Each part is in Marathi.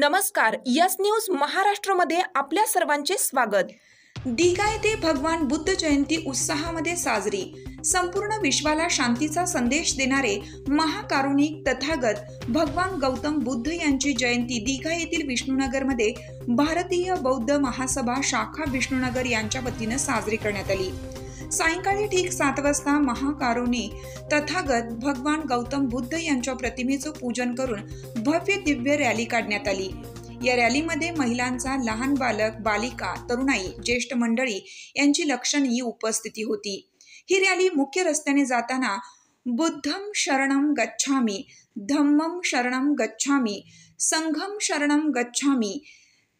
नमस्कार, यस न्यूज महाराष्ट्रमध्ये आपल्या सर्वांचे स्वागत। दिघा येथे भगवान बुद्ध जयंती उत्साहामध्ये साजरी। संपूर्ण विश्वाला शांतीचा संदेश देणारे महाकारुणिक तथागत भगवान गौतम बुद्ध यांची जयंती दिघा येथील विष्णुनगरमध्ये भारतीय बौद्ध महासभा शाखा विष्णुनगर यांच्या वतीने साजरी करण्यात आली। सायंकाळी ठीक 7 वाजता महाकारुणिक तथागत भगवान गौतम बुद्ध यांच्या प्रतिमेचं पूजन करून भव्य दिव्य रॅली काढण्यात आली। या रॅलीमध्ये महिलांचा, लहान बालक, बालिका, तरुणाई, ज्येष्ठ मंडळी यांची लक्षणीय उपस्थिती होती। ही रॅली मुख्य रस्त्याने जाताना बुद्धम शरणम गच्छामि, धम्मम शरणम गच्छामि, संघम शरणम गच्छामि,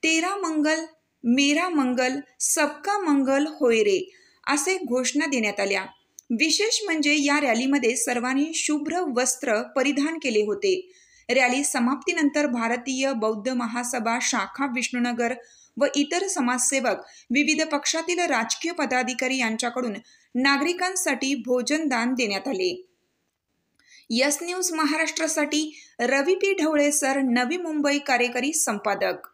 तेरा मंगल मेरा मंगल सबका मंगल होय रे असे घोषणा देण्यात आल्या। विशेष म्हणजे या रॅलीमध्ये सर्वांनी शुभ्र वस्त्र परिधान केले होते। रॅली समाप्तीनंतर भारतीय बौद्ध महासभा शाखा विष्णुनगर व इतर समाजसेवक, विविध पक्षातील राजकीय पदाधिकारी यांच्याकडून नागरिकांसाठी भोजनदान देण्यात आले। यस न्यूज महाराष्ट्रासाठी रवी पी ढवळे सर, नवी मुंबई कार्यकारी संपादक।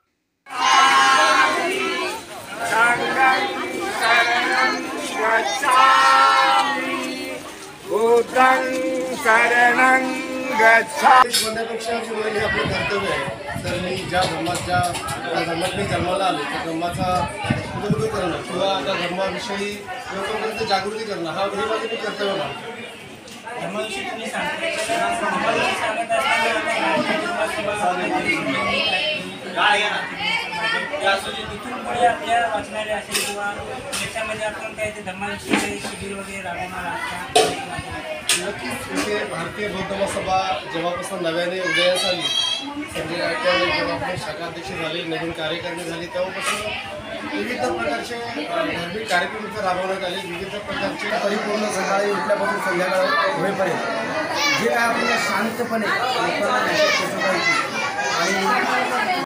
म्हणण्यापेक्षा हे आपलं कर्तव्य आहे। तर मी ज्या धर्मात मी जन्माला आलो त्या धर्माचा उदोउदो करणं किंवा त्या धर्माविषयी लोकांपर्यंत जागृती करणं हे माझं मी कर्तव्य मानतो। धर्माविषयी तुम्ही सांगता तिथून पुढे आपल्या वाचणारे असेल किंवा त्याच्यामध्ये आपण काय ते धर्माविषयी काही शिबिर वगैरे राबवणार नक्कीच इथे भारतीय बौद्ध महासभा जेव्हापासून नव्याने उदयास आली, संजय गायकवाड जेव्हा आपले शाखाध्यक्ष झाले, नवीन कार्यकारिणी झाली, तेव्हापासून विविध प्रकारचे धार्मिक कार्यक्रम इथे राबवण्यात आले। विविध प्रकारचे परिपूर्ण सकाळी उठल्यापासून संध्याकाळ होईपर्यंत जे काय आपल्याला शांतपणे लोकांना आणि